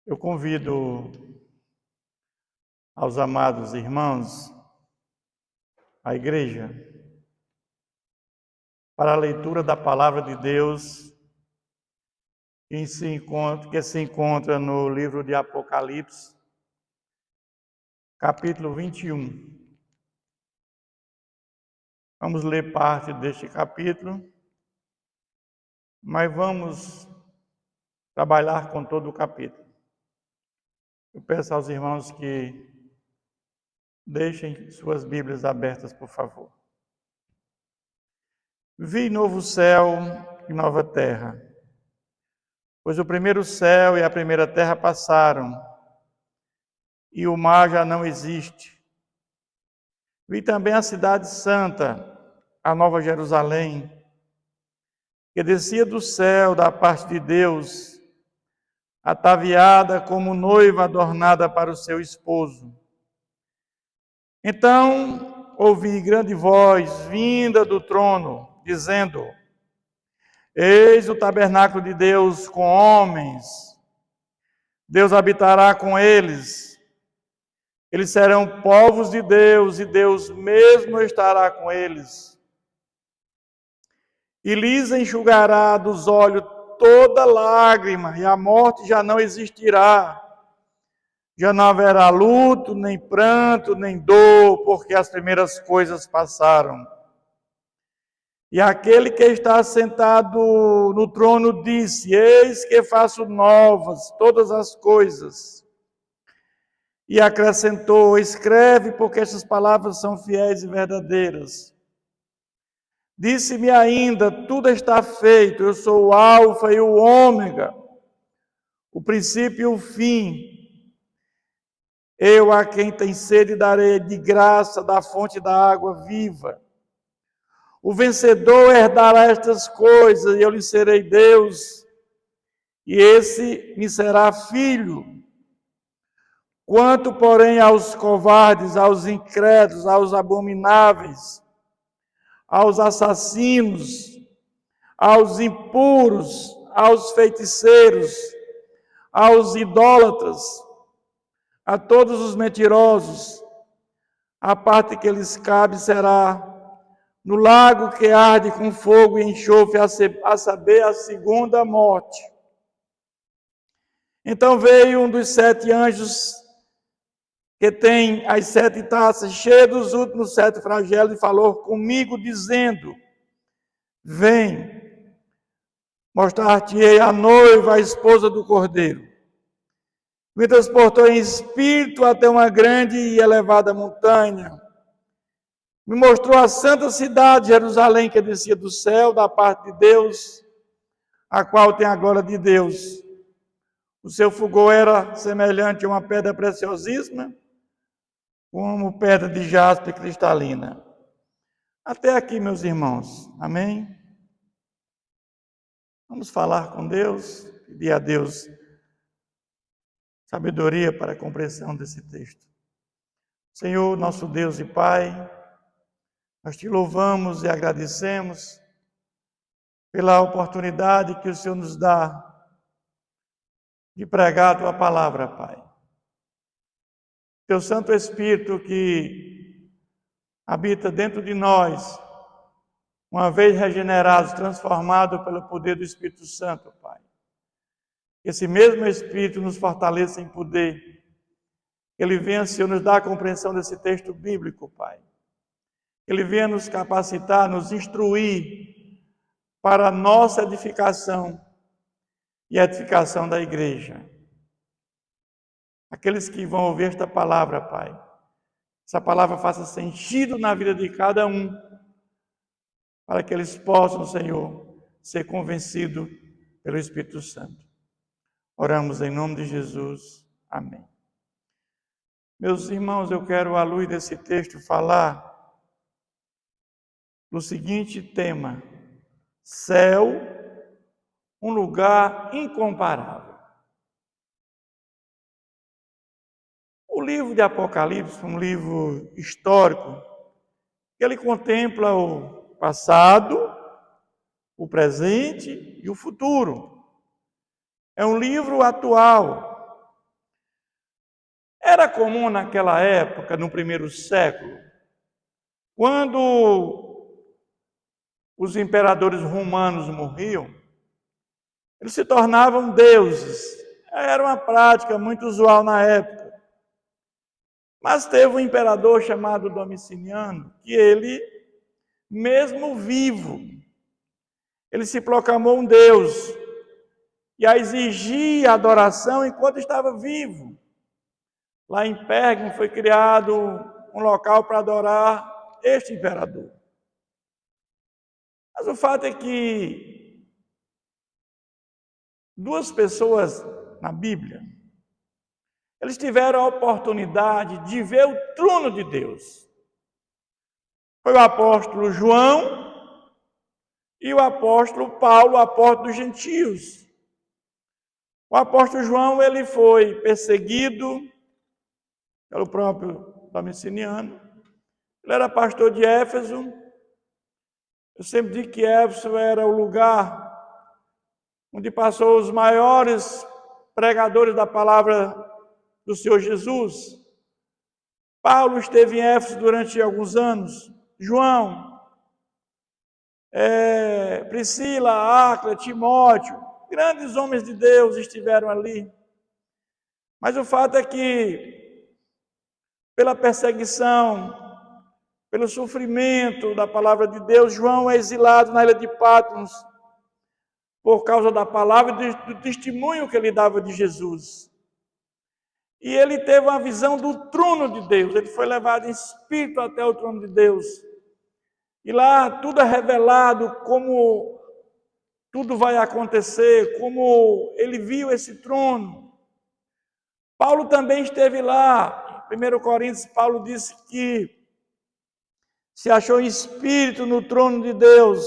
Eu convido aos amados irmãos, a igreja, para a leitura da palavra de Deus que se encontra no livro de Apocalipse, capítulo 21. Vamos ler parte deste capítulo, mas vamos trabalhar com todo o capítulo. Eu peço aos irmãos que deixem suas Bíblias abertas, por favor. Vi novo céu e nova terra, pois o primeiro céu e a primeira terra passaram, e o mar já não existe. Vi também a cidade santa, a nova Jerusalém, que descia do céu da parte de Deus, ataviada como noiva adornada para o seu esposo. Então ouvi grande voz vinda do trono, dizendo: Eis o tabernáculo de Deus com homens. Deus habitará com eles. Eles serão povos de Deus, e Deus mesmo estará com eles. E lhes enxugará dos olhos toda lágrima, e a morte já não existirá. Já não haverá luto, nem pranto, nem dor, porque as primeiras coisas passaram. E aquele que está sentado no trono disse: Eis que faço novas todas as coisas. E acrescentou: Escreve, porque essas palavras são fiéis e verdadeiras. Disse-me ainda: Tudo está feito, eu sou o Alfa e o Ômega, o princípio e o fim. Eu a quem tem sede darei de graça da fonte da água viva. O vencedor herdará estas coisas, e eu lhe serei Deus, e esse me será filho. Quanto, porém, aos covardes, aos incrédulos, aos abomináveis, aos assassinos, aos impuros, aos feiticeiros, aos idólatras, a todos os mentirosos, a parte que lhes cabe será no lago que arde com fogo e enxofre, a saber, a segunda morte. Então veio um dos 7 anjos, que tem as 7 taças, cheio dos últimos 7 flagelos, e falou comigo, dizendo: Vem, mostrar-te-ei a noiva, a esposa do Cordeiro. Me transportou em espírito até uma grande e elevada montanha. Me mostrou a santa cidade, Jerusalém, que descia do céu, da parte de Deus, a qual tem a glória de Deus. O seu fulgor era semelhante a uma pedra preciosíssima, como pedra de jaspe cristalina. Até aqui, meus irmãos. Amém? Vamos falar com Deus, pedir a Deus sabedoria para a compreensão desse texto. Senhor, nosso Deus e Pai, nós te louvamos e agradecemos pela oportunidade que o Senhor nos dá de pregar a tua palavra, Pai. Teu Santo Espírito que habita dentro de nós, uma vez regenerados, transformados pelo poder do Espírito Santo, Pai. Esse mesmo Espírito nos fortaleça em poder. Ele venha, Senhor, nos dar a compreensão desse texto bíblico, Pai. Ele venha nos capacitar, nos instruir para a nossa edificação e a edificação da igreja. Aqueles que vão ouvir esta palavra, Pai, essa palavra faça sentido na vida de cada um, para que eles possam, Senhor, ser convencidos pelo Espírito Santo. Oramos em nome de Jesus. Amém. Meus irmãos, eu quero, à luz desse texto, falar do seguinte tema: céu, um lugar incomparável. O livro de Apocalipse é um livro histórico, que ele contempla o passado, o presente e o futuro. É um livro atual, Era comum naquela época, no primeiro século, quando os imperadores romanos morriam, eles se tornavam deuses. Era uma prática muito usual na época. Mas teve um imperador chamado Domiciano, que ele, mesmo vivo, ele se proclamou um Deus e a exigia adoração enquanto estava vivo. Lá em Pérgamo foi criado um local para adorar este imperador. Mas o fato é que duas pessoas na Bíblia, eles tiveram a oportunidade de ver o trono de Deus. Foi o apóstolo João e o apóstolo Paulo, o apóstolo dos gentios. O apóstolo João, ele foi perseguido pelo próprio Domiciano. Ele era pastor de Éfeso. Eu sempre digo que Éfeso era o lugar onde passou os maiores pregadores da palavra do Senhor Jesus. Paulo esteve em Éfeso durante alguns anos. João, Priscila, Áquila, Timóteo, grandes homens de Deus estiveram ali. Mas o fato é que, pela perseguição, pelo sofrimento da palavra de Deus, João é exilado na ilha de Patmos, por causa da palavra e do testemunho que ele dava de Jesus. E ele teve uma visão do trono de Deus, ele foi levado em espírito até o trono de Deus. E lá tudo é revelado, como tudo vai acontecer, como ele viu esse trono. Paulo também esteve lá. Em 1 Coríntios, Paulo disse que se achou em espírito no trono de Deus.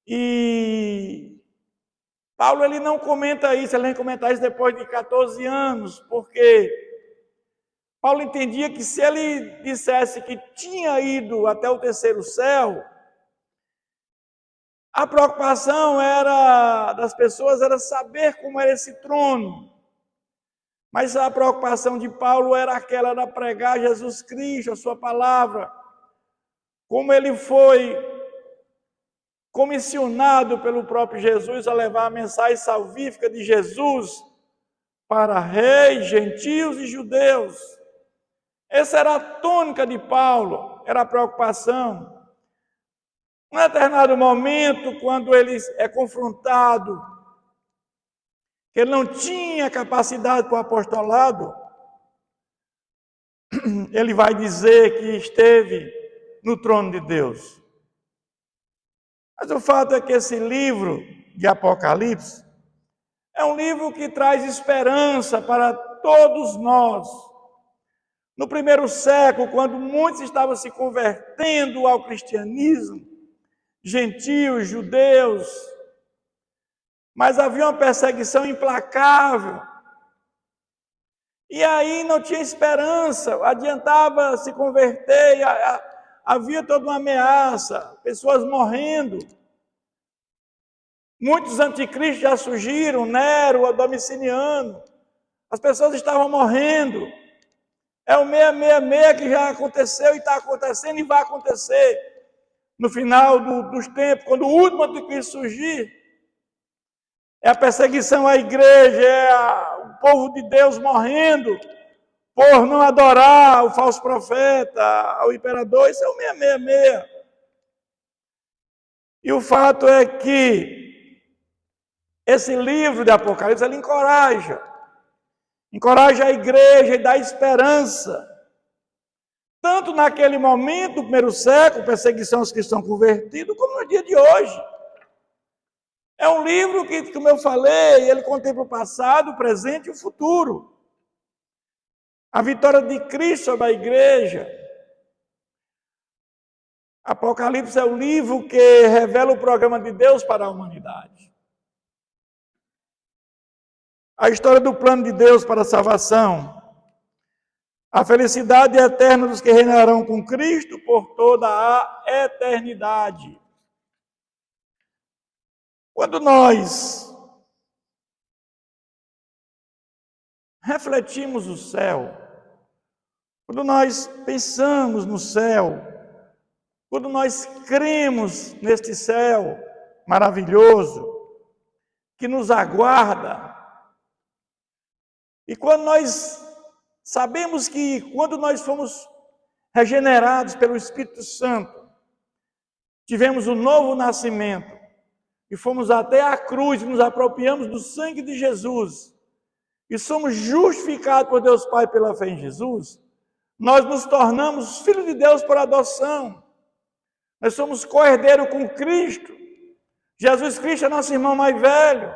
E Paulo, ele não comenta isso, ele vem comentar isso depois de 14 anos, porque Paulo entendia que se ele dissesse que tinha ido até o terceiro céu, a preocupação das pessoas era saber como era esse trono. Mas a preocupação de Paulo era aquela de pregar Jesus Cristo, a sua palavra, como ele foi comissionado pelo próprio Jesus a levar a mensagem salvífica de Jesus para reis, gentios e judeus. Essa era a tônica de Paulo, era a preocupação. Num determinado momento, quando ele é confrontado, que ele não tinha capacidade para o apostolado, ele vai dizer que esteve no trono de Deus. Mas o fato é que esse livro de Apocalipse é um livro que traz esperança para todos nós. No primeiro século, quando muitos estavam se convertendo ao cristianismo, gentios, judeus, mas havia uma perseguição implacável. E aí não tinha esperança, adiantava se converter, havia toda uma ameaça, pessoas morrendo. Muitos anticristos já surgiram, Nero, Domiciano, as pessoas estavam morrendo. É o 666 que já aconteceu e está acontecendo e vai acontecer no final dos tempos, quando o último anticristo surgir. É a perseguição à igreja, o povo de Deus morrendo por não adorar o falso profeta, o imperador. Isso é o 666. E o fato é que esse livro de Apocalipse, ele encoraja a igreja e dá esperança. Tanto naquele momento, no primeiro século, perseguição aos cristãos convertidos, como no dia de hoje. É um livro que, como eu falei, ele contempla o passado, o presente e o futuro. A vitória de Cristo sobre a igreja. Apocalipse é o livro que revela o programa de Deus para a humanidade. A história do plano de Deus para a salvação. A felicidade eterna dos que reinarão com Cristo por toda a eternidade. Quando nós refletimos o céu, quando nós pensamos no céu, quando nós cremos neste céu maravilhoso que nos aguarda, e quando nós sabemos que quando nós fomos regenerados pelo Espírito Santo, tivemos um novo nascimento, e fomos até a cruz, e nos apropriamos do sangue de Jesus, e somos justificados por Deus Pai pela fé em Jesus, nós nos tornamos filhos de Deus por adoção. Nós somos co-herdeiros com Cristo. Jesus Cristo é nosso irmão mais velho.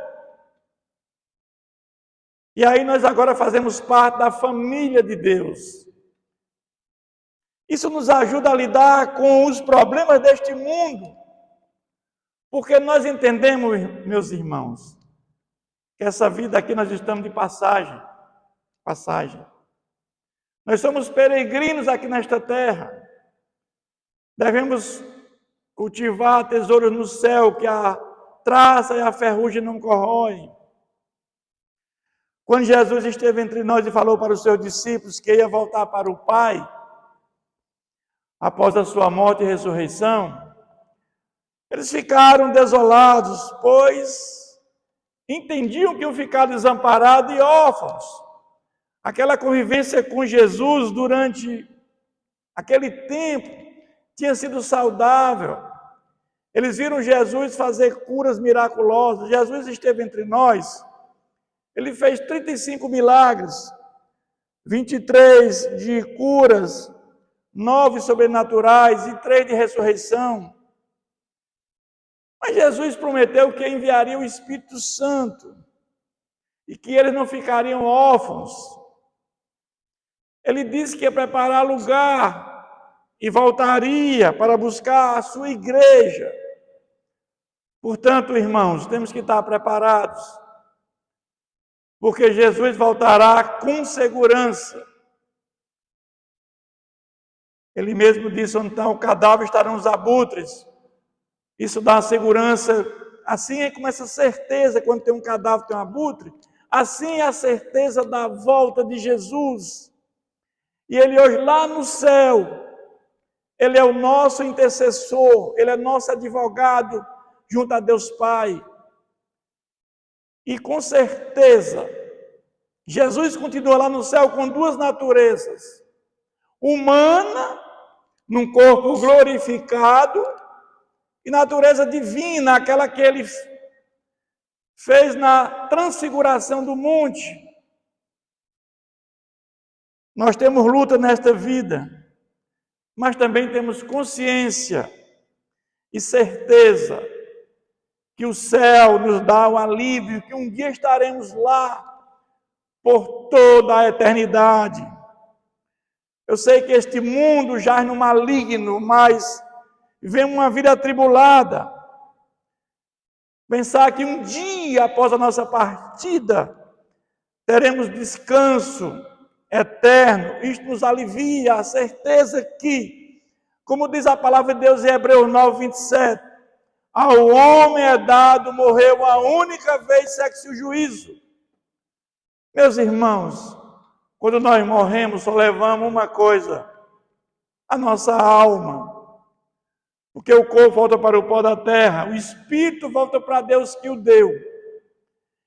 E aí nós agora fazemos parte da família de Deus. Isso nos ajuda a lidar com os problemas deste mundo. Porque nós entendemos, meus irmãos, que essa vida aqui nós estamos de passagem. Nós somos peregrinos aqui nesta terra. Devemos cultivar tesouros no céu, que a traça e a ferrugem não corroem. Quando Jesus esteve entre nós e falou para os seus discípulos que ia voltar para o Pai, após a sua morte e ressurreição, eles ficaram desolados, pois entendiam que iam ficar desamparados e órfãos. Aquela convivência com Jesus durante aquele tempo tinha sido saudável. Eles viram Jesus fazer curas miraculosas. Jesus esteve entre nós. Ele fez 35 milagres, 23 de curas, 9 sobrenaturais e 3 de ressurreição. Mas Jesus prometeu que enviaria o Espírito Santo e que eles não ficariam órfãos. Ele disse que ia preparar lugar e voltaria para buscar a sua igreja. Portanto, irmãos, temos que estar preparados, porque Jesus voltará com segurança. Ele mesmo disse: onde está o cadáver estarão os abutres. Isso dá segurança. Assim é como essa certeza, quando tem um cadáver, tem um abutre, assim é a certeza da volta de Jesus. E Ele hoje lá no céu, Ele é o nosso intercessor, Ele é nosso advogado junto a Deus Pai. E com certeza, Jesus continua lá no céu com duas naturezas. Humana, num corpo glorificado, e natureza divina, aquela que Ele fez na transfiguração do monte. Nós temos luta nesta vida, mas também temos consciência e certeza que o céu nos dá o alívio, que um dia estaremos lá por toda a eternidade. Eu sei que este mundo jaz no maligno, mas vivemos uma vida atribulada. Pensar que um dia após a nossa partida teremos descanso eterno, isto nos alivia a certeza que, como diz a palavra de Deus em Hebreus 9, 27, ao homem é dado morrer uma única vez, segue-se o juízo. Meus irmãos, quando nós morremos, só levamos uma coisa: a nossa alma. Porque o corpo volta para o pó da terra, o espírito volta para Deus que o deu.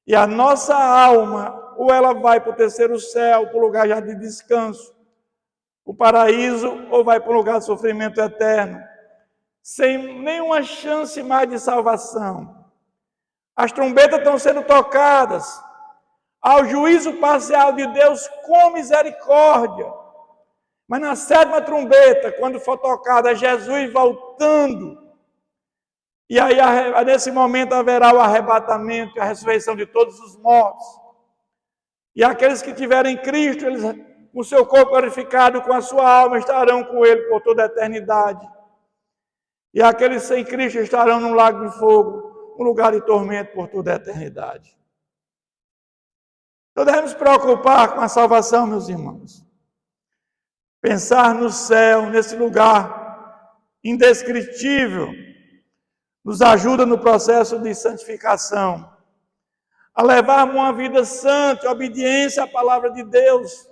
E a nossa alma, ou ela vai para o terceiro céu, para o lugar já de descanso, o paraíso, ou vai para o lugar de sofrimento eterno, sem nenhuma chance mais de salvação. As trombetas estão sendo tocadas ao juízo parcial de Deus com misericórdia. Mas na sétima trombeta, quando for tocada, Jesus voltando, e aí nesse momento haverá o arrebatamento e a ressurreição de todos os mortos. E aqueles que tiverem Cristo, eles, com o seu corpo glorificado, com a sua alma, estarão com Ele por toda a eternidade. E aqueles sem Cristo estarão num lago de fogo, um lugar de tormento por toda a eternidade. Então devemos nos preocupar com a salvação, meus irmãos. Pensar no céu, nesse lugar indescritível, nos ajuda no processo de santificação. a levarmos uma vida santa, em obediência à palavra de Deus,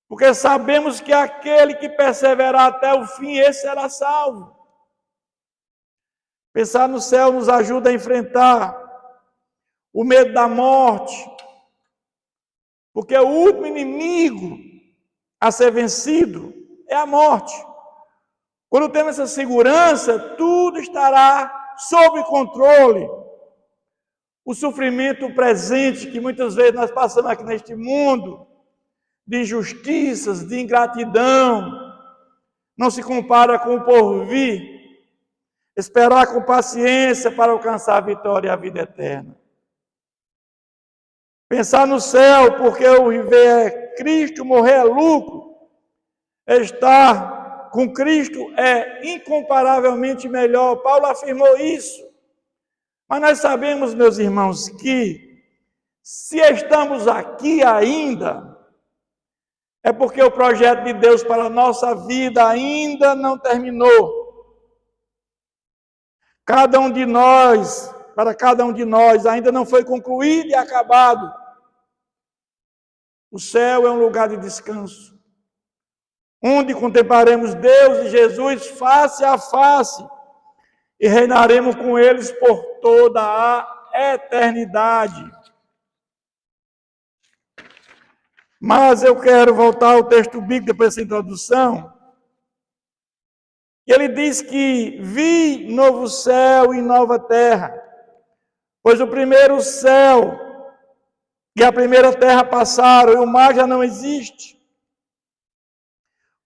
porque sabemos que aquele que perseverar até o fim, esse será salvo. Pensar no céu nos ajuda a enfrentar o medo da morte, porque o último inimigo a ser vencido é a morte. Quando temos essa segurança, tudo estará sob controle. O sofrimento presente que muitas vezes nós passamos aqui neste mundo, de injustiças, de ingratidão, não se compara com o porvir. Esperar com paciência para alcançar a vitória e a vida eterna. Pensar no céu, porque o viver é Cristo, morrer é lucro. Estar com Cristo é incomparavelmente melhor. Paulo afirmou isso. Mas nós sabemos, meus irmãos, que se estamos aqui ainda, é porque o projeto de Deus para a nossa vida ainda não terminou. Para cada um de nós, ainda não foi concluído e acabado. O céu é um lugar de descanso, onde contemplaremos Deus e Jesus face a face e reinaremos com eles por toda a eternidade. Mas eu quero voltar ao texto bíblico depois dessa introdução. Ele diz que vi novo céu e nova terra, pois o primeiro céu e a primeira terra passaram e o mar já não existe.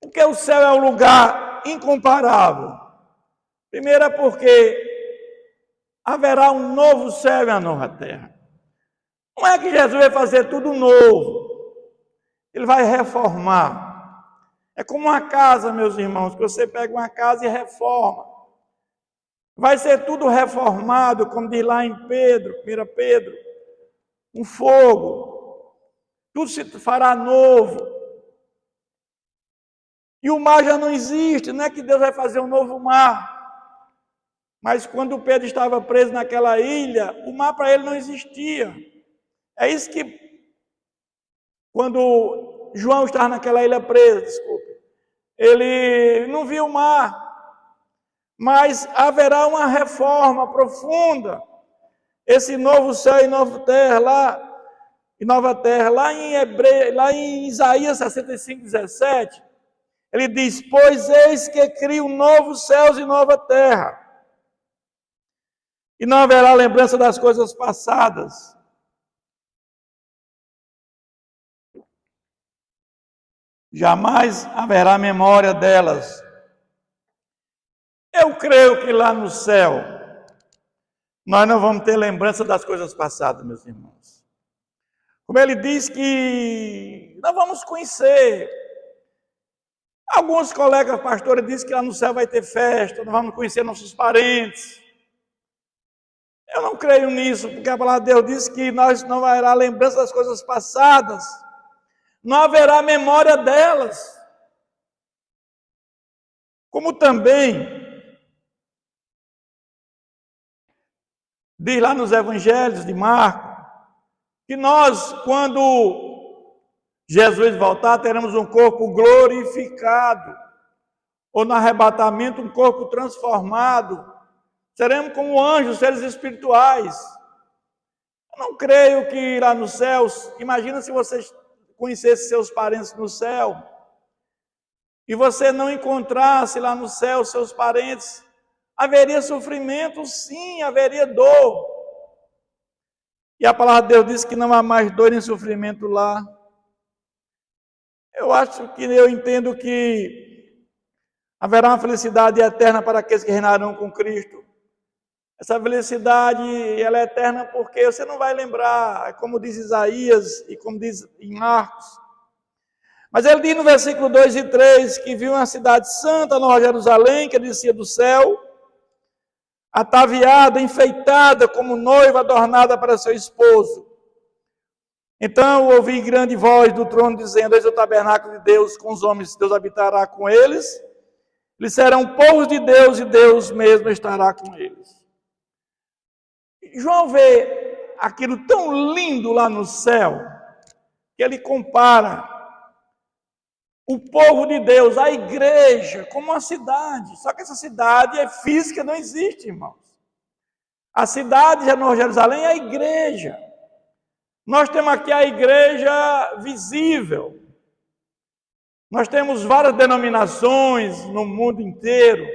Porque o céu é um lugar incomparável. Primeiro é porque haverá um novo céu e uma nova terra. Não é que Jesus vai fazer tudo novo. Ele vai reformar. É como uma casa, meus irmãos, que você pega uma casa e reforma. Vai ser tudo reformado, como diz lá em Pedro, 1 Pedro, um fogo. Tudo se fará novo. E o mar já não existe, não é que Deus vai fazer um novo mar. Mas quando Pedro estava preso naquela ilha, o mar para ele não existia. É isso que, quando João estava naquela ilha preso, ele não viu o mar. Mas haverá uma reforma profunda. Esse novo céu e nova terra, lá em Isaías 65:17, ele diz: pois eis que crio novos céus e nova terra, e não haverá lembrança das coisas passadas. Jamais haverá memória delas. Eu creio que lá no céu, nós não vamos ter lembrança das coisas passadas, meus irmãos. Como ele diz que nós vamos conhecer. Alguns colegas pastores dizem que lá no céu vai ter festa, nós vamos conhecer nossos parentes. Eu não creio nisso, porque a palavra de Deus diz que nós não haverá lembrança das coisas passadas. Não haverá memória delas. Como também diz lá nos evangelhos de Marcos, que nós, quando Jesus voltar, teremos um corpo glorificado, ou no arrebatamento um corpo transformado. Seremos como anjos, seres espirituais. Eu não creio que lá nos céus, imagina se vocês conhecesse seus parentes no céu, e você não encontrasse lá no céu seus parentes, haveria sofrimento? Sim, haveria dor. E a palavra de Deus diz que não há mais dor nem sofrimento lá. Eu entendo que haverá uma felicidade eterna para aqueles que reinarão com Cristo. Essa felicidade, ela é eterna porque você não vai lembrar, como diz Isaías e como diz em Marcos. Mas ele diz no versículo 2 e 3 que viu uma cidade santa, Nova Jerusalém, que descia do céu, ataviada, enfeitada como noiva adornada para seu esposo. Então ouvi grande voz do trono dizendo: eis o tabernáculo de Deus com os homens, Deus habitará com eles, eles serão povos de Deus e Deus mesmo estará com eles. João vê aquilo tão lindo lá no céu, que ele compara o povo de Deus, a igreja, como uma cidade. Só que essa cidade é física, não existe, irmãos. A cidade de Nova Jerusalém é a igreja. Nós temos aqui a igreja visível. Nós temos várias denominações no mundo inteiro.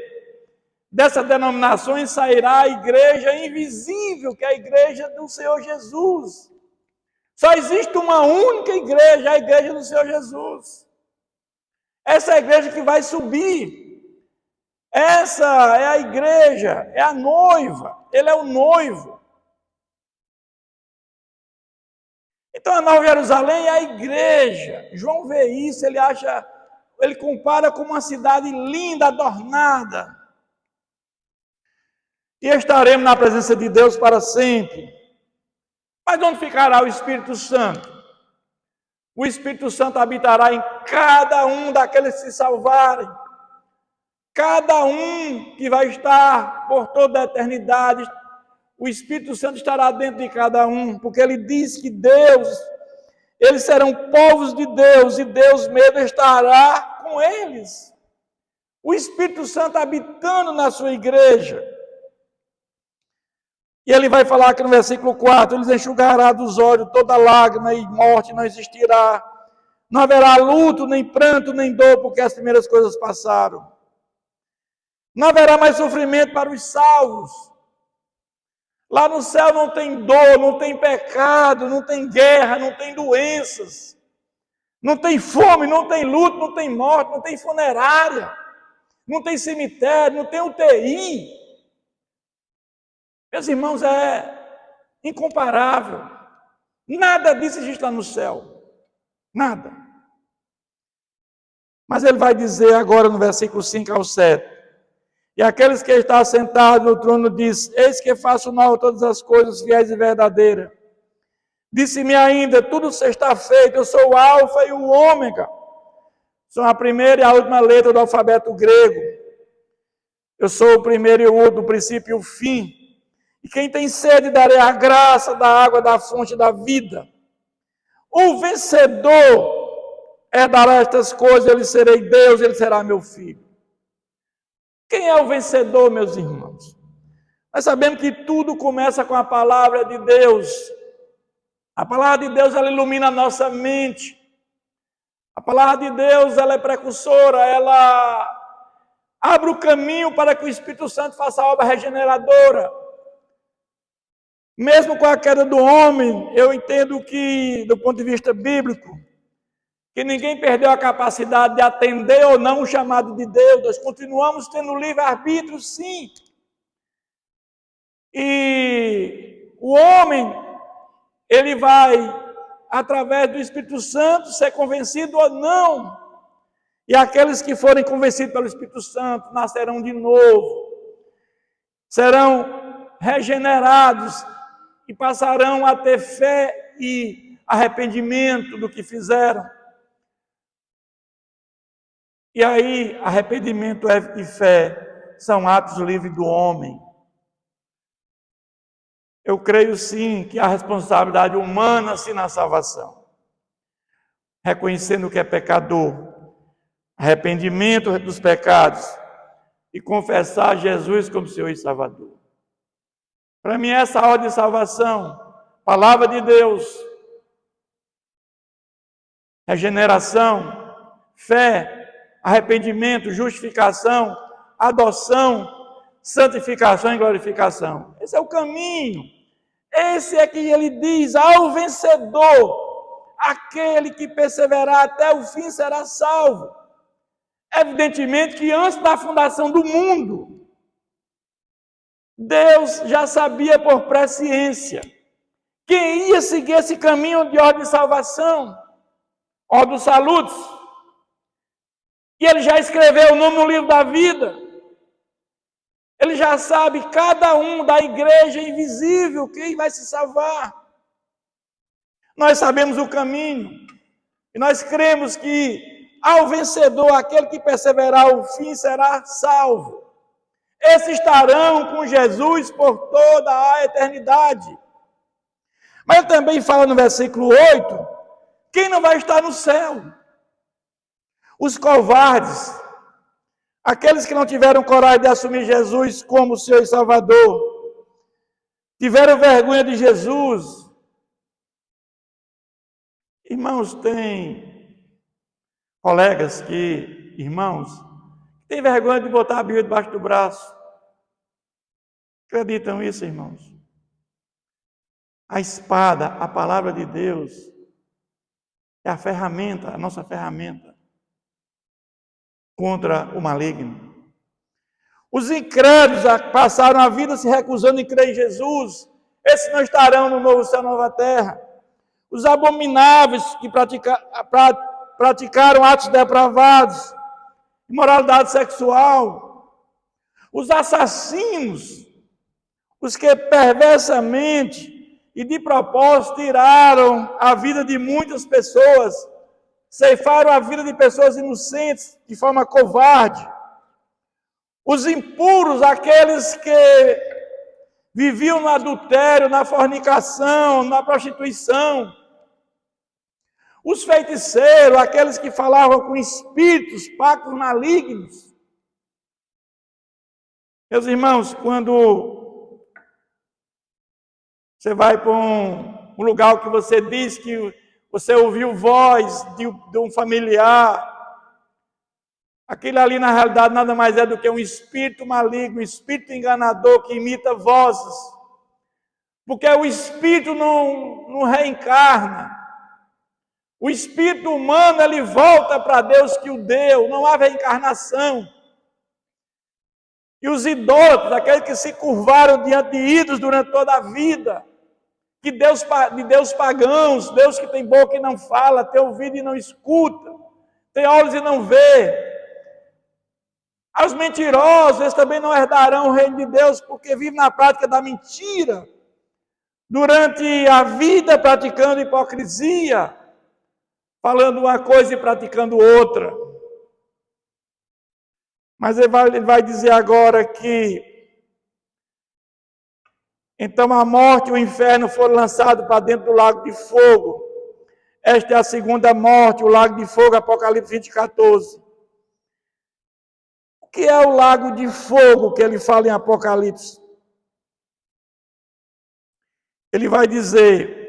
Dessas denominações sairá a igreja invisível, que é a igreja do Senhor Jesus. Só existe uma única igreja, a igreja do Senhor Jesus. Essa é a igreja que vai subir. Essa é a igreja, é a noiva, ele é o noivo. Então a Nova Jerusalém é a igreja. João vê isso, ele compara com uma cidade linda, adornada. E estaremos na presença de Deus para sempre. Mas onde ficará o Espírito Santo? O Espírito Santo habitará em cada um daqueles que se salvarem. Cada um que vai estar por toda a eternidade, o Espírito Santo estará dentro de cada um, porque ele diz que eles serão povos de Deus, e Deus mesmo estará com eles. O Espírito Santo habitando na sua igreja. E ele vai falar aqui no versículo 4, eles enxugará dos olhos toda lágrima e morte não existirá. Não haverá luto, nem pranto, nem dor, porque as primeiras coisas passaram. Não haverá mais sofrimento para os salvos. Lá no céu não tem dor, não tem pecado, não tem guerra, não tem doenças. Não tem fome, não tem luto, não tem morte, não tem funerária. Não tem cemitério, não tem UTI. Meus irmãos, é incomparável. Nada disso existe lá no céu. Nada. Mas ele vai dizer agora no versículo 5 ao 7. E aqueles que estão sentados no trono diz: eis que faço nova todas as coisas fiéis e verdadeiras. Disse-me ainda: tudo está feito, eu sou o alfa e o ômega. Sou a primeira e a última letra do alfabeto grego. Eu sou o primeiro e o último, o princípio e o fim. E quem tem sede, darei a graça da água da fonte da vida. O vencedor herdará estas coisas, ele serei Deus, ele será meu filho. Quem é o vencedor, meus irmãos? Nós sabemos que tudo começa com a palavra de Deus. A palavra de Deus, ela ilumina a nossa mente. A palavra de Deus, ela é precursora, ela abre o caminho para que o Espírito Santo faça a obra regeneradora. Mesmo com a queda do homem, eu entendo que, do ponto de vista bíblico, que ninguém perdeu a capacidade de atender ou não o chamado de Deus. Nós continuamos tendo livre-arbítrio, sim. E o homem, ele vai, através do Espírito Santo, ser convencido ou não. E aqueles que forem convencidos pelo Espírito Santo nascerão de novo. Serão regenerados e passarão a ter fé e arrependimento do que fizeram. E aí, arrependimento e fé são atos livres do homem. Eu creio sim que há responsabilidade humana sim na salvação. Reconhecendo que é pecador, arrependimento dos pecados e confessar Jesus como Senhor e Salvador. Para mim, essa ordem de salvação, palavra de Deus, regeneração, fé, arrependimento, justificação, adoção, santificação e glorificação. Esse é o caminho. Esse é que ele diz: ao vencedor, aquele que perseverar até o fim será salvo. Evidentemente que antes da fundação do mundo, Deus já sabia por presciência quem ia seguir esse caminho de ordem de salvação, ordem dos salutos. E ele já escreveu o nome no livro da vida. Ele já sabe cada um da igreja invisível quem vai se salvar. Nós sabemos o caminho. E nós cremos que ao vencedor, aquele que perseverar ao fim será salvo. Esses estarão com Jesus por toda a eternidade. Mas ele também fala no versículo 8, quem não vai estar no céu? Os covardes, aqueles que não tiveram coragem de assumir Jesus como Senhor e Salvador, tiveram vergonha de Jesus. Irmãos, tem colegas irmãos, que têm vergonha de botar a Bíblia debaixo do braço. Acreditam isso, irmãos? A espada, a palavra de Deus, é a ferramenta, a nossa ferramenta contra o maligno. Os incrédulos passaram a vida se recusando em crer em Jesus, esses não estarão no novo céu e nova terra. Os abomináveis que praticaram atos depravados, imoralidade sexual, os assassinos, os que perversamente e de propósito tiraram a vida de muitas pessoas, ceifaram a vida de pessoas inocentes de forma covarde. Os impuros, aqueles que viviam no adultério, na fornicação, na prostituição. Os feiticeiros, aqueles que falavam com espíritos, pactos malignos. Meus irmãos, quando você vai para um lugar que você diz que você ouviu voz de um familiar, aquilo ali na realidade nada mais é do que um espírito maligno, um espírito enganador que imita vozes, porque o espírito não reencarna. O espírito humano ele volta para Deus que o deu, não há reencarnação. E os idólatras, aqueles que se curvaram diante de ídolos durante toda a vida, de Deus pagãos, Deus que tem boca e não fala, tem ouvido e não escuta, tem olhos e não vê. Aos mentirosos, eles também não herdarão o reino de Deus, porque vivem na prática da mentira, durante a vida praticando hipocrisia, falando uma coisa e praticando outra. Mas ele vai dizer agora que então a morte e o inferno foram lançados para dentro do lago de fogo. Esta é a segunda morte, o lago de fogo, Apocalipse 20:14. O que é o lago de fogo que ele fala em Apocalipse? Ele vai dizer,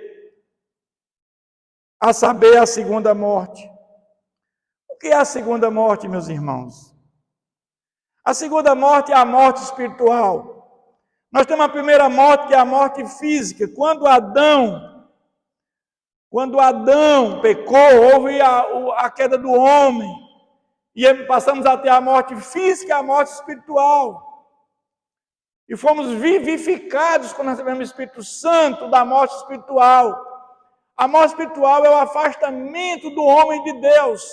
a saber, a segunda morte. O que é a segunda morte, meus irmãos? A segunda morte é a morte espiritual. Nós temos a primeira morte, que é a morte física. Quando Adão pecou, houve a queda do homem. E passamos a ter a morte física e a morte espiritual. E fomos vivificados quando recebemos o Espírito Santo da morte espiritual. A morte espiritual é o afastamento do homem de Deus.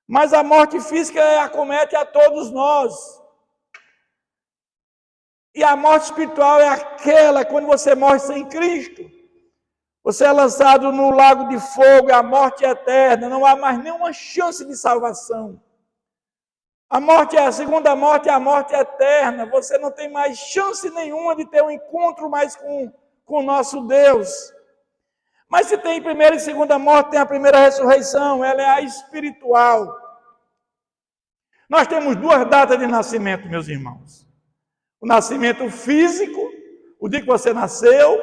Mas a morte física acomete a todos nós. E a morte espiritual é aquela quando você morre sem Cristo. Você é lançado no lago de fogo, é a morte eterna, não há mais nenhuma chance de salvação. A segunda morte é a morte eterna, você não tem mais chance nenhuma de ter um encontro mais com o nosso Deus. Mas se tem primeira e segunda morte, tem a primeira ressurreição, ela é a espiritual. Nós temos duas datas de nascimento, meus irmãos. O nascimento físico, o dia que você nasceu,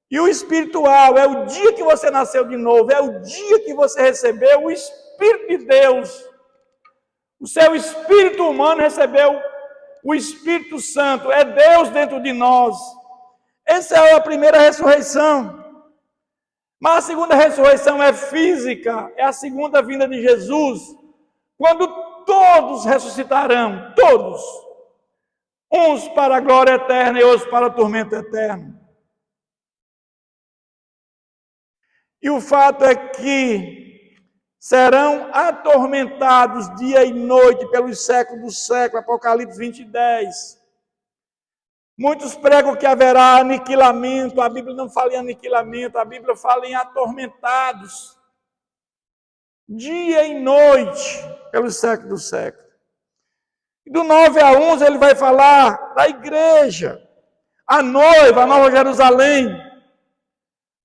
e o espiritual, é o dia que você nasceu de novo, é o dia que você recebeu o Espírito de Deus. O seu espírito humano recebeu o Espírito Santo, é Deus dentro de nós. Essa é a primeira ressurreição. Mas a segunda ressurreição é física, é a segunda vinda de Jesus, quando todos ressuscitarão, todos. Uns para a glória eterna e outros para o tormento eterno. E o fato é que serão atormentados dia e noite pelos séculos dos séculos, Apocalipse 20:10. Muitos pregam que haverá aniquilamento, a Bíblia não fala em aniquilamento, a Bíblia fala em atormentados. Dia e noite pelos séculos dos séculos. Do 9 a 11 ele vai falar da igreja, a noiva, a Nova Jerusalém.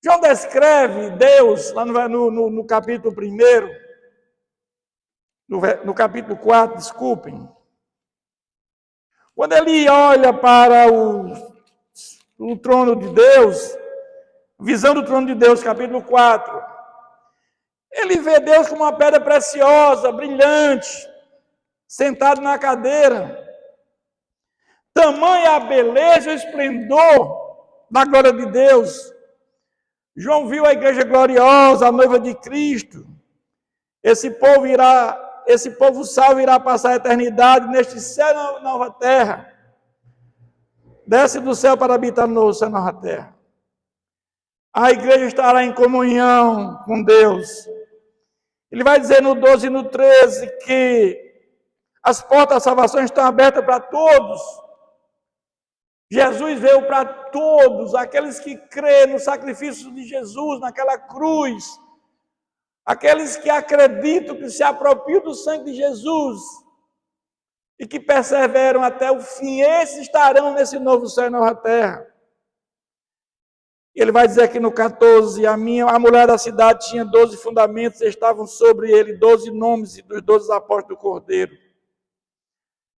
João descreve Deus, lá no capítulo 1, no capítulo 4, desculpem. Quando ele olha para o trono de Deus, visão do trono de Deus, capítulo 4, ele vê Deus como uma pedra preciosa, brilhante, sentado na cadeira. Tamanha a beleza e o esplendor da glória de Deus. João viu a igreja gloriosa, a noiva de Cristo. Esse povo salvo irá passar a eternidade neste céu e na nova terra. Desce do céu para habitar no novo céu e na nova terra. A igreja estará em comunhão com Deus. Ele vai dizer no 12 e no 13 que as portas da salvação estão abertas para todos. Jesus veio para todos, aqueles que creem no sacrifício de Jesus, naquela cruz, aqueles que acreditam, que se apropriam do sangue de Jesus e que perseveram até o fim, esses estarão nesse novo céu e nova terra. Ele vai dizer aqui no 14, a mulher da cidade tinha 12 fundamentos, estavam sobre ele 12 nomes dos 12 apóstolos do Cordeiro.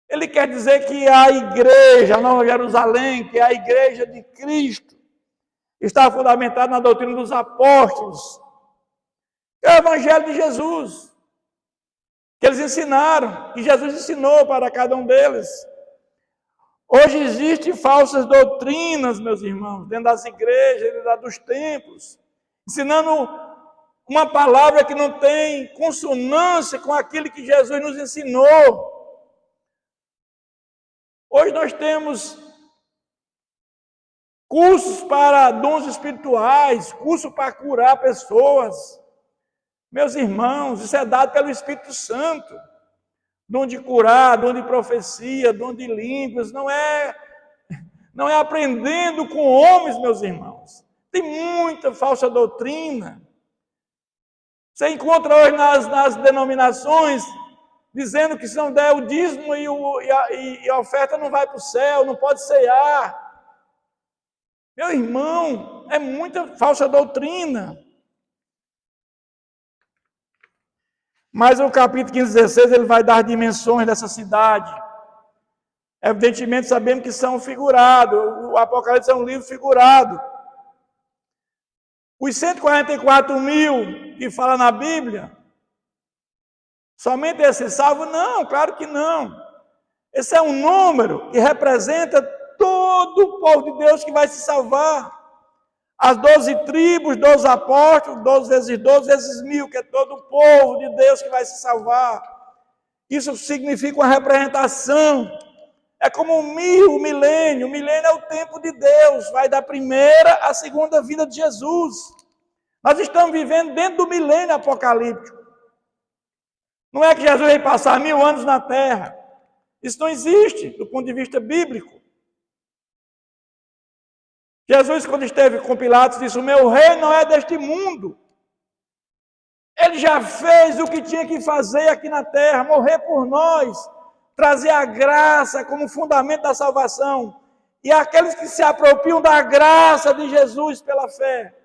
Ele quer dizer que a igreja, a Nova Jerusalém, que é a igreja de Cristo, está fundamentada na doutrina dos apóstolos, que é o evangelho de Jesus, que eles ensinaram, que Jesus ensinou para cada um deles. Hoje existem falsas doutrinas, meus irmãos, dentro das igrejas, dentro dos templos, ensinando uma palavra que não tem consonância com aquilo que Jesus nos ensinou. Hoje nós temos cursos para dons espirituais, curso para curar pessoas. Meus irmãos, isso é dado pelo Espírito Santo. Dom de curar, dom de profecia, dom de línguas, não é aprendendo com homens, meus irmãos. Tem muita falsa doutrina. Você encontra hoje nas denominações dizendo que se não der o dízimo e a oferta não vai para o céu, não pode cear. Meu irmão, é muita falsa doutrina. Mas no capítulo 15, 16, ele vai dar dimensões dessa cidade. Evidentemente, sabemos que são figurados. O Apocalipse é um livro figurado. Os 144 mil que fala na Bíblia, somente esse salvo? Não, claro que não. Esse é um número que representa todo o povo de Deus que vai se salvar. As 12 tribos, 12 apóstolos, 12 vezes 1000, que é todo o povo de Deus que vai se salvar. Isso significa uma representação. É como o milênio. O milênio é o tempo de Deus. Vai da primeira à segunda vinda de Jesus. Nós estamos vivendo dentro do milênio apocalíptico. Não é que Jesus vai passar 1000 anos na terra. Isso não existe do ponto de vista bíblico. Jesus, quando esteve com Pilatos, disse: o meu reino não é deste mundo. Ele já fez o que tinha que fazer aqui na terra, morrer por nós, trazer a graça como fundamento da salvação. E aqueles que se apropriam da graça de Jesus pela fé,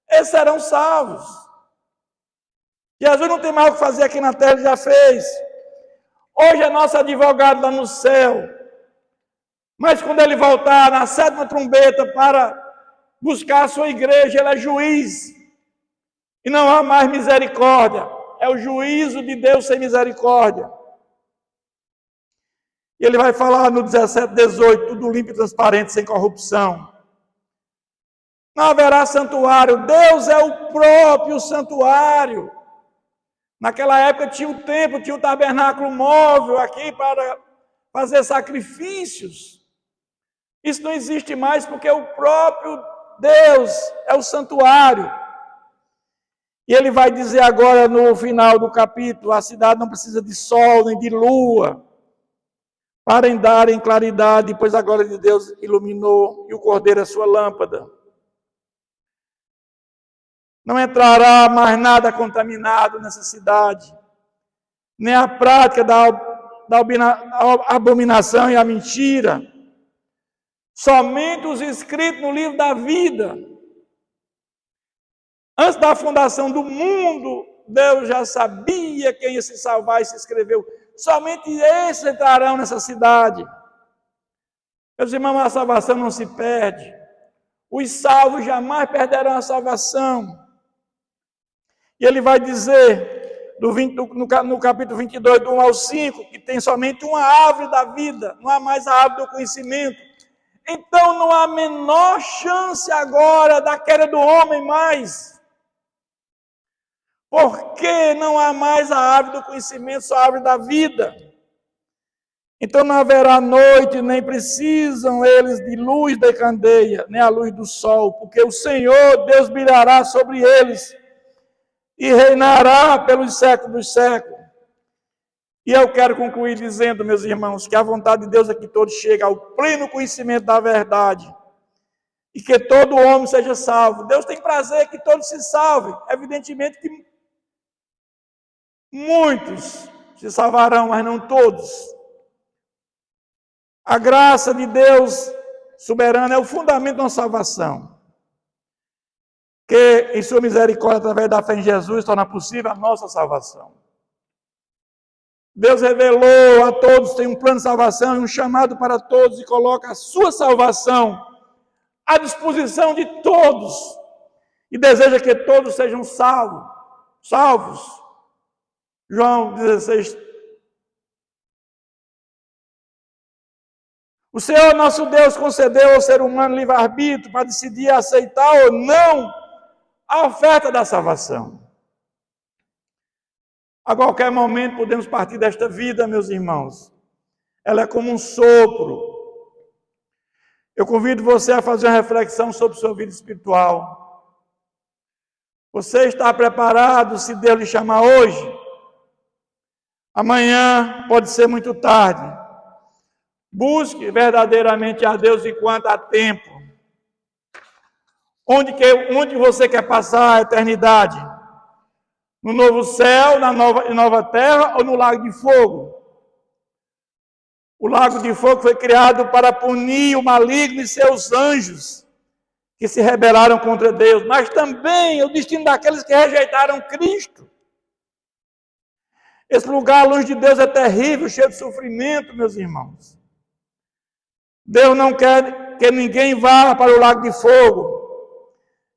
esses serão salvos. Jesus não tem mais o que fazer aqui na terra, ele já fez. Hoje é nosso advogado lá no céu. Mas quando ele voltar na 7ª trombeta para buscar a sua igreja, ele é juiz. E não há mais misericórdia. É o juízo de Deus sem misericórdia. E ele vai falar no 17, 18, tudo limpo e transparente, sem corrupção. Não haverá santuário. Deus é o próprio santuário. Naquela época tinha o templo, tinha o tabernáculo móvel aqui para fazer sacrifícios. Isso não existe mais porque o próprio Deus é o santuário. E ele vai dizer agora no final do capítulo: a cidade não precisa de sol nem de lua para andar em claridade, pois a glória de Deus iluminou e o Cordeiro é sua lâmpada. Não entrará mais nada contaminado nessa cidade, nem a prática da abominação e a mentira. Somente os inscritos no livro da vida. Antes da fundação do mundo, Deus já sabia quem ia se salvar e se escreveu. Somente esses entrarão nessa cidade. Meus irmãos, a salvação não se perde. Os salvos jamais perderão a salvação. E ele vai dizer, no capítulo 22, do 1 ao 5, que tem somente uma árvore da vida, não há mais a árvore do conhecimento. Então não há a menor chance agora da queda do homem mais. Porque não há mais a árvore do conhecimento, só a árvore da vida. Então não haverá noite, nem precisam eles de luz de candeia, nem a luz do sol, porque o Senhor, Deus, brilhará sobre eles e reinará pelos séculos dos séculos. E eu quero concluir dizendo, meus irmãos, que a vontade de Deus é que todos cheguem ao pleno conhecimento da verdade e que todo homem seja salvo. Deus tem prazer que todos se salvem. Evidentemente que muitos se salvarão, mas não todos. A graça de Deus soberana é o fundamento da salvação. Que em sua misericórdia, através da fé em Jesus, torna possível a nossa salvação. Deus revelou a todos, tem um plano de salvação e um chamado para todos e coloca a sua salvação à disposição de todos. E deseja que todos sejam salvos. João 16. O Senhor nosso Deus concedeu ao ser humano livre-arbítrio para decidir aceitar ou não a oferta da salvação. A qualquer momento podemos partir desta vida, meus irmãos. Ela é como um sopro. Eu convido você a fazer uma reflexão sobre sua vida espiritual. Você está preparado se Deus lhe chamar hoje? Amanhã pode ser muito tarde. Busque verdadeiramente a Deus enquanto há tempo. Onde você quer passar a eternidade? No novo céu, na nova terra ou no lago de fogo? O lago de fogo foi criado para punir o maligno e seus anjos que se rebelaram contra Deus, mas também o destino daqueles que rejeitaram Cristo. Esse lugar longe de Deus é terrível, cheio de sofrimento, meus irmãos. Deus não quer que ninguém vá para o lago de fogo.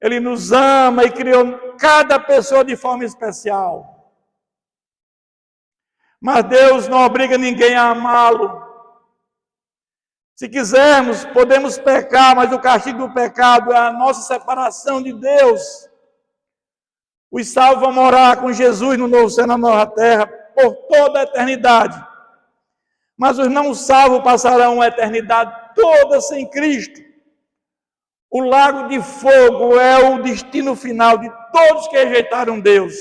Ele nos ama e criou cada pessoa de forma especial. Mas Deus não obriga ninguém a amá-lo. Se quisermos, podemos pecar, mas o castigo do pecado é a nossa separação de Deus. Os salvos vão morar com Jesus no novo céu e na nova terra por toda a eternidade. Mas os não salvos passarão a eternidade toda sem Cristo. O lago de fogo é o destino final de todos que rejeitaram Deus.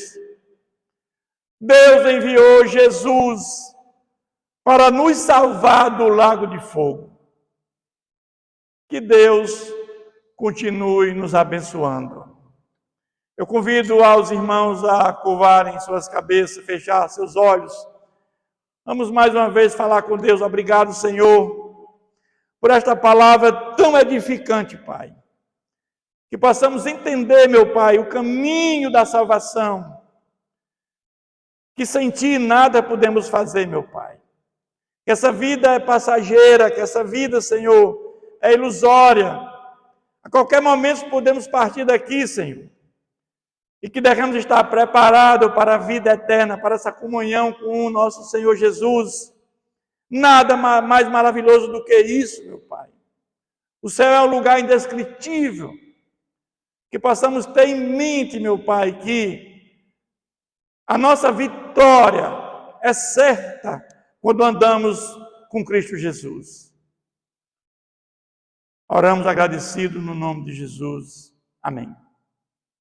Deus enviou Jesus para nos salvar do lago de fogo. Que Deus continue nos abençoando. Eu convido aos irmãos a curvarem suas cabeças, fechar seus olhos. Vamos mais uma vez falar com Deus. Obrigado, Senhor, por esta palavra tão edificante, Pai. Que possamos entender, meu Pai, o caminho da salvação. Que sem Ti nada podemos fazer, meu Pai. Que essa vida é passageira, que essa vida, Senhor, é ilusória. A qualquer momento podemos partir daqui, Senhor. E que devemos estar preparados para a vida eterna, para essa comunhão com o nosso Senhor Jesus. Nada mais maravilhoso do que isso, meu Pai. O céu é um lugar indescritível. Que possamos ter em mente, meu Pai, que a nossa vitória é certa quando andamos com Cristo Jesus. Oramos agradecidos no nome de Jesus. Amém.